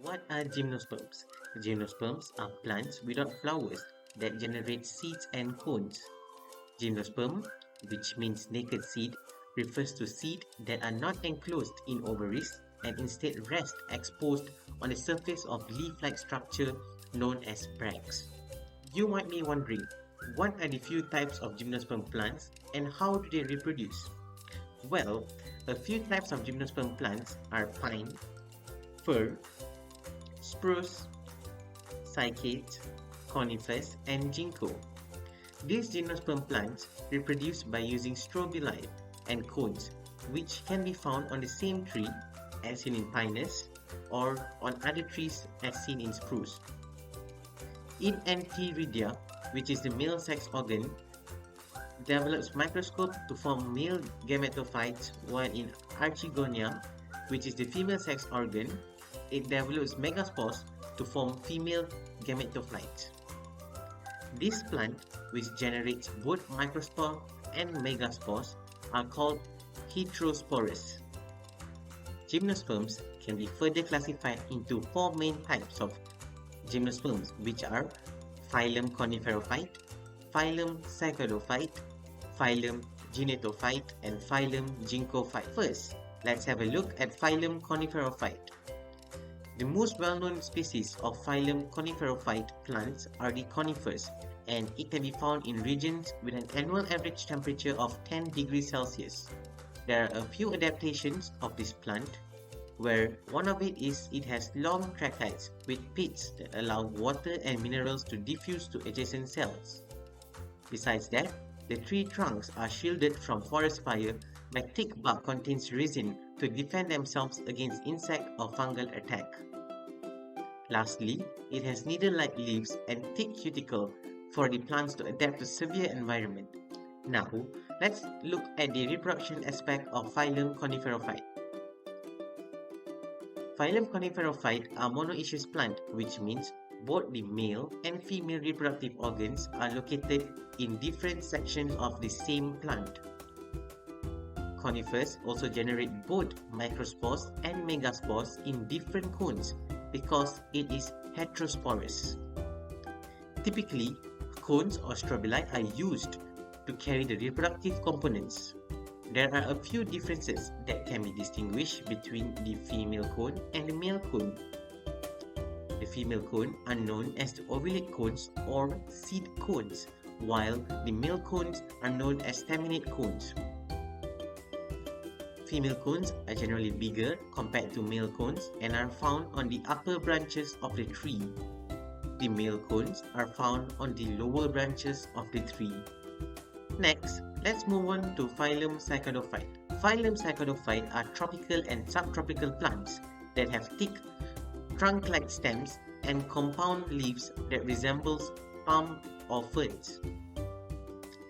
What are gymnosperms? Gymnosperms are plants without flowers that generate seeds and cones. Gymnosperm, which means naked seed, refers to seed that are not enclosed in ovaries and instead rest exposed on the surface of leaf-like structure known as bracts. You might be wondering, what are the few types of gymnosperm plants and how do they reproduce? Well, a few types of gymnosperm plants are pine, fir, spruce, cycades, conifers, and ginkgo. These gymnosperm plants reproduce by using strobili and cones, which can be found on the same tree as seen in pinus or on other trees as seen in spruce. In Antheridia, which is the male sex organ, develops microscope to form male gametophytes, while in Archigonia, which is the female sex organ, it develops megaspores to form female gametophytes. This plant, which generates both microspore and megaspores, are called heterosporous. Gymnosperms can be further classified into four main types of gymnosperms, which are phylum Coniferophyte, phylum Cycadophyte, phylum Genetophyte, and phylum Ginkgophyte. First, let's have a look at phylum Coniferophyte. The most well-known species of phylum Coniferophyte plants are the conifers, and it can be found in regions with an annual average temperature of 10 degrees Celsius. There are a few adaptations of this plant, where one of it is it has long tracheids with pits that allow water and minerals to diffuse to adjacent cells. Besides that, the tree trunks are shielded from forest fire by thick bark contains resin to defend themselves against insect or fungal attack. Lastly, it has needle-like leaves and thick cuticle for the plants to adapt to severe environment. Now, let's look at the reproduction aspect of phylum Coniferophyte. Phylum Coniferophyte are monoecious plant, which means both the male and female reproductive organs are located in different sections of the same plant. Conifers also generate both microspores and megaspores in different cones because it is heterosporous. Typically, cones or strobili are used to carry the reproductive components. There are a few differences that can be distinguished between the female cone and the male cone. The female cone are known as the ovulate cones or seed cones, while the male cones are known as staminate cones. Female cones are generally bigger compared to male cones and are found on the upper branches of the tree. The male cones are found on the lower branches of the tree. Next, let's move on to phylum Cycadophyte. Phylum Cycadophyte are tropical and subtropical plants that have thick, trunk-like stems and compound leaves that resembles palm or ferns.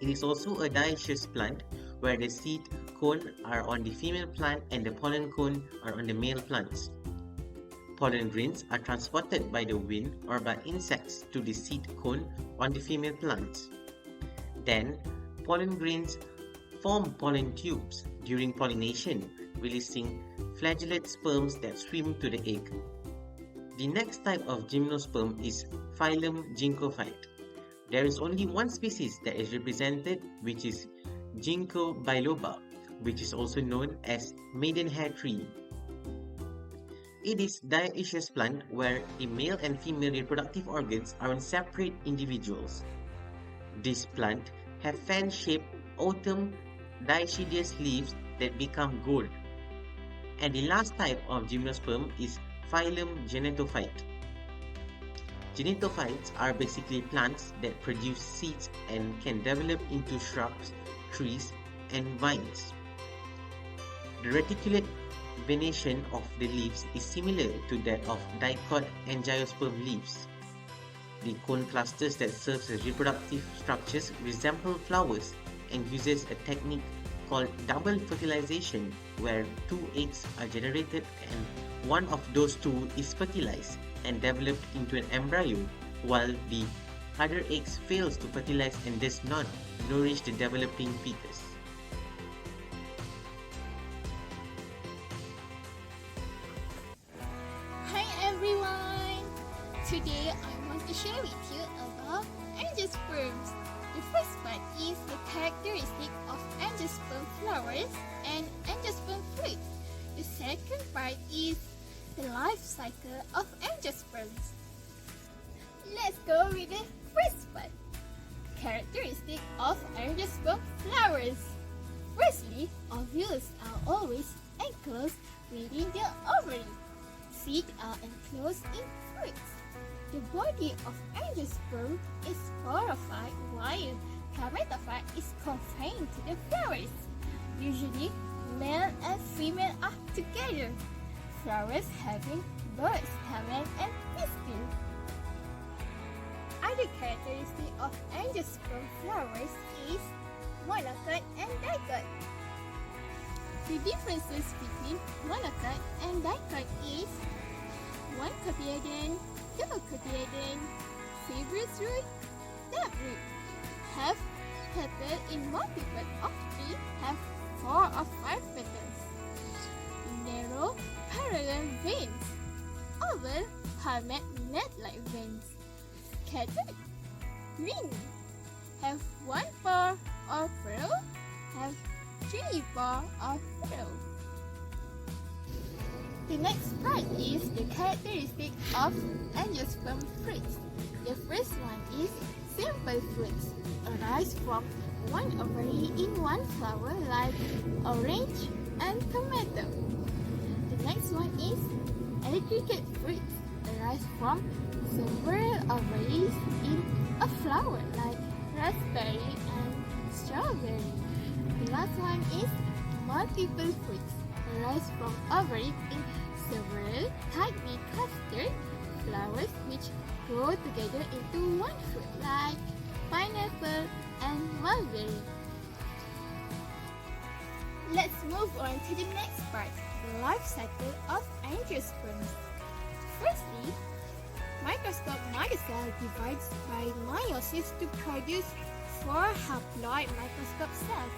It is also a dioecious plant where the seed cone are on the female plant and the pollen cone are on the male plants. Pollen grains are transported by the wind or by insects to the seed cone on the female plants. Then, pollen grains form pollen tubes during pollination, releasing flagellate sperms that swim to the egg. The next type of gymnosperm is phylum Ginkgophyte. There is only one species that is represented, which is Ginkgo biloba, which is also known as maidenhair tree. It is dioecious plant where the male and female reproductive organs are in separate individuals. This plant have fan-shaped autumn dioecious leaves that become gold. And the last type of gymnosperm is phylum Genetophyte. Genetophytes are basically plants that produce seeds and can develop into shrubs, trees, and vines. The reticulate venation of the leaves is similar to that of dicot angiosperm leaves. The cone clusters that serve as reproductive structures resemble flowers and uses a technique called double fertilization where two eggs are generated and one of those two is fertilized and developed into an embryo while the other eggs fails to fertilize and does not nourish the developing fetus. Hi everyone! Angiosperms. The first part is the characteristic of angiosperm flowers and angiosperm fruits. The second part is the life cycle of angiosperms. Let's go with the first part. Characteristic of angiosperm flowers. Firstly, ovules are always enclosed within the ovary. Seeds are enclosed in fruits. The body of angiosperm is sporophyte while gametophyte is confined to the flowers. Usually, male and female are together. Flowers having bird stamen and pistil. Other characteristic of angiosperm flowers is monocot and dicot. The differences between monocot and dicot is one cotyledon, double cotyledon, fibrous root, taproot, have petal in multiple of 3, have 4 or 5 petals. Narrow parallel veins, oval palmate net-like veins. Scattered, green, have 1 pore or furrow, have 3 pore or furrow. The next part is the characteristic of angiosperm fruits. The first one is simple fruits, arise from one ovary in one flower like orange and tomato. The next one is aggregate fruits, arise from several ovaries in a flower like raspberry and strawberry. The last one is multiple fruits, arise from ovaries in several tightly clustered flowers which grow together into one fruit like pineapple and mulberry. Let's move on to the next part, the life cycle of angiosperms. Firstly, microscope mother cell divides by meiosis to produce 4 haploid microscope cells.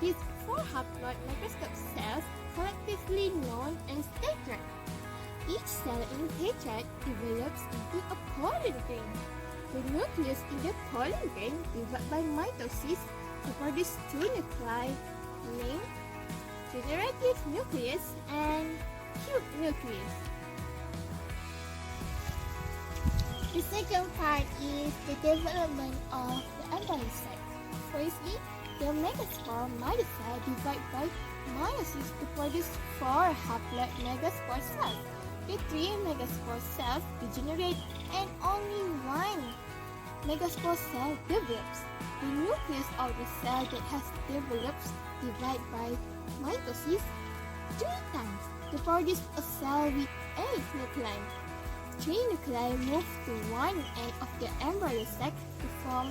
These 4 haploid microscope cells collectively known as tetrad. Each cell in tetrad develops into a pollen grain. The nucleus in the pollen grain divides by mitosis to produce 2 nuclei named generative nucleus and tube nucleus. The second part is the development of the embryocyte. Firstly, the megaspore mother cell divides by meiosis to produce 4 haploid megaspore cells. The 3 megaspore cells degenerate and only 1 megaspore cell develops. The nucleus of the cell that has developed divides by mitosis 3 times to produce a cell with 8 nuclei. 3 nuclei move to one end of the embryo sac to form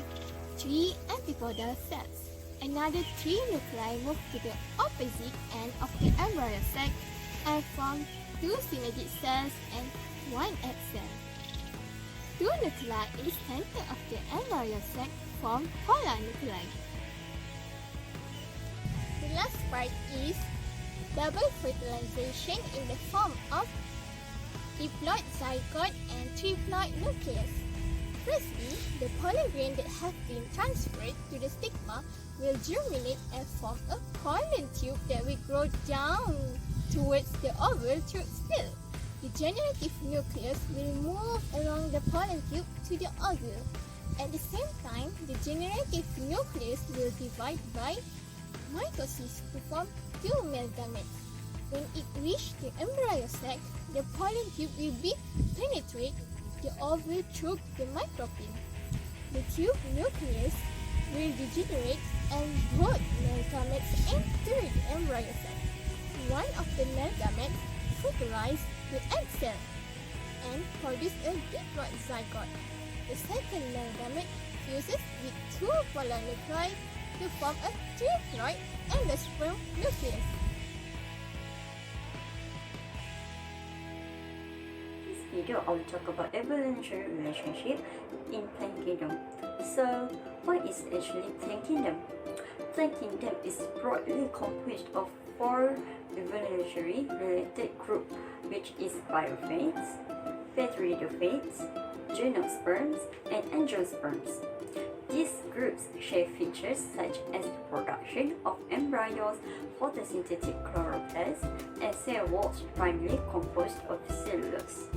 3 antipodal cells. Another 3 nuclei move to the opposite end of the embryo sac and form 2 synergic cells and 1 egg cell. 2 nuclei in the center of the embryo sac form polar nuclei. The last part is double fertilization in the form of diploid zygote and triploid nucleus. Firstly, the pollen grain that have been transferred to the stigma will germinate and form a pollen tube that will grow down towards the ovule through still. The generative nucleus will move along the pollen tube to the ovule. At the same time, the generative nucleus will divide by mitosis to form 2 male gametes. When it reaches the embryo sac, the pollen tube will be penetrate the ovule through the micropyle. The tube nucleus will degenerate and both male gametes enter the embryo sac. One of the male gametes fertilizes the egg cell and produces a diploid zygote. The second male gamete fuses with 2 polar nuclei to form a triploid endosperm nucleus. This video I will talk about evolutionary relationship in plant kingdom. So, what is actually plant kingdom? Plant kingdom is broadly composed of 4 evolutionary related groups, which is biophates, phaeteridophates, Gymnosperms, and Angiosperms. These groups share features such as the production of embryos, photosynthetic chloroplasts, and cell walls primarily composed of cellulose.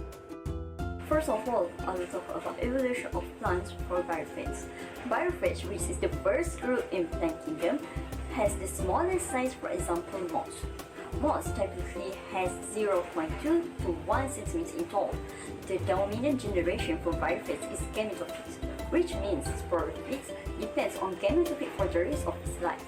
First of all, I will talk about evolution of plants for bryophytes. Bryophytes, which is the first group in plant kingdom, has the smallest size, for example, moss. Moss typically has 0.2 to 1 cm in tall. The dominant generation for bryophytes is gametophytes, which means sporophytes depends on gametophyte for the rest of its life.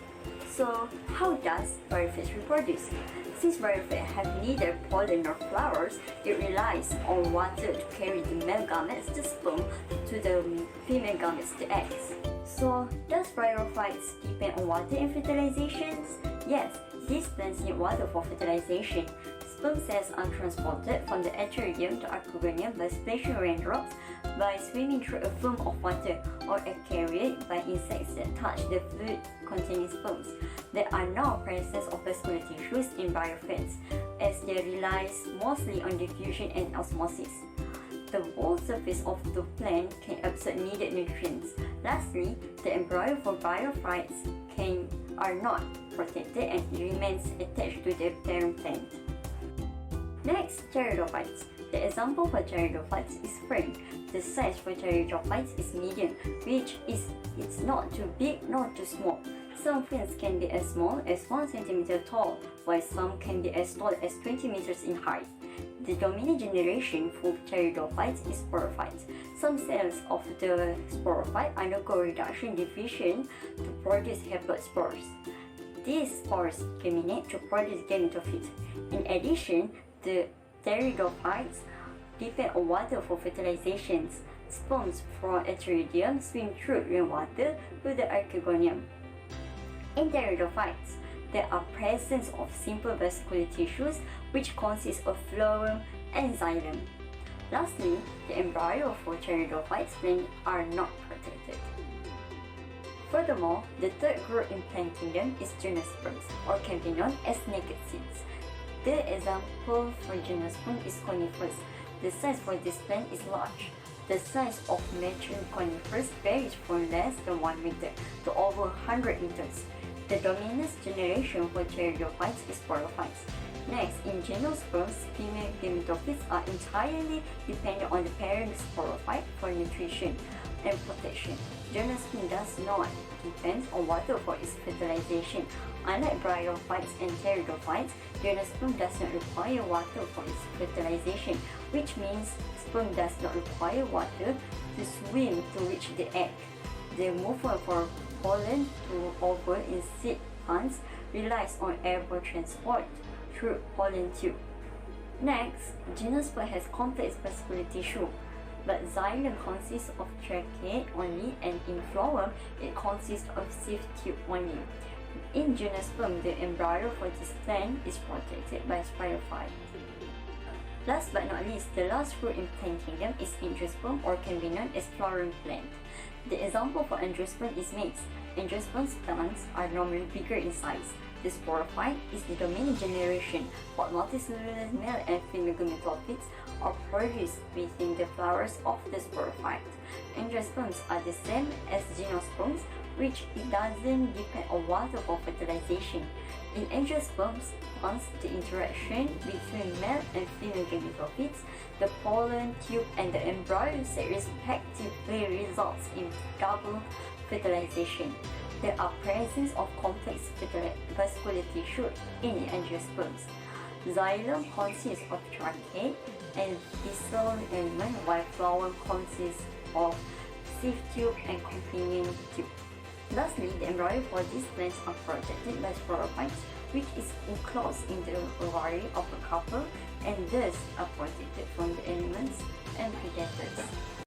So, how does bryophytes reproduce? Since bryophytes have neither pollen nor flowers, it relies on water to carry the male gametes, the sperm, to the female gametes, the eggs. So, does bryophytes depend on water in fertilizations? Yes, these plants need water for fertilization. Sperm cells are transported from the enteridium to archegonium by splashing raindrops, by swimming through a film of water, or are carried by insects that touch the fluid containing sperms. There are no presence of vascular tissues in bryophytes, as they rely mostly on diffusion and osmosis. The whole surface of the plant can absorb needed nutrients. Lastly, the embryo for bryophytes are not protected and remains attached to the parent plant. Next, pteridophytes. The example for pteridophytes is fern. The size for pteridophytes is medium, which is it's not too big nor too small. Some ferns can be as small as 1 cm tall, while some can be as tall as 20 meters in height. The dominant generation for pteridophytes is sporophytes. Some cells of the sporophyte undergo reduction division to produce haploid spores. These spores germinate to produce gametophytes. In addition, the pteridophytes depend on water for fertilizations. Sperms from enteridium swim through rainwater to the archegonium. In pteridophytes, there are presence of simple vascular tissues which consist of phloem and xylem. Lastly, the embryo for pteridophytes plants are not protected. Furthermore, the third group in plant kingdom is Gymnosperms, or can be known as naked seeds. The example for Gymnosperm is conifers. The size for this plant is large. The size of mature conifers varies from less than 1 meter to over 100 meters. The dominant generation for pteridophytes is sporophytes. Next, in Gymnosperms, female gametophytes are entirely dependent on the parent sporophyte for nutrition and protection. Gymnosperm does not depend on water for its fertilization. Unlike bryophytes and pteridophytes, Gymnosperm does not require water for its fertilization, which means sperm does not require water to swim to reach the egg. The movement for pollen to ovule in seed plants relies on airborne transport through pollen tube. Next, Gymnosperm has complex vascular tissue, but xylem consists of trachea only, and in phloem it consists of sieve tube only. In Gymnosperm, the embryo for this plant is protected by sporophyte. Last but not least, the last group in plant kingdom is Angiosperm, or can be known as flowering plant. The example for Angiosperm is maize. Angiosperm plants are normally bigger in size. The sporophyte is the dominant generation, but multicellular male and female gametophytes are produced within the flowers of the sporophyte. Angiosperms are the same as Gymnosperms, which it doesn't depend on water for fertilization. In Angiosperms plants, the interaction between male and female gametophytes, the pollen tube, and the embryo set respectively results in double fertilization. There are presence of complex vascular tissue in the Angiosperms. Xylem consists of trachea and distal element, while phloem consists of sieve tube and companion tube. Lastly, the embryo for these plants are protected by sporophytes, which is enclosed in the ovary of a couple and thus are protected from the elements and predators.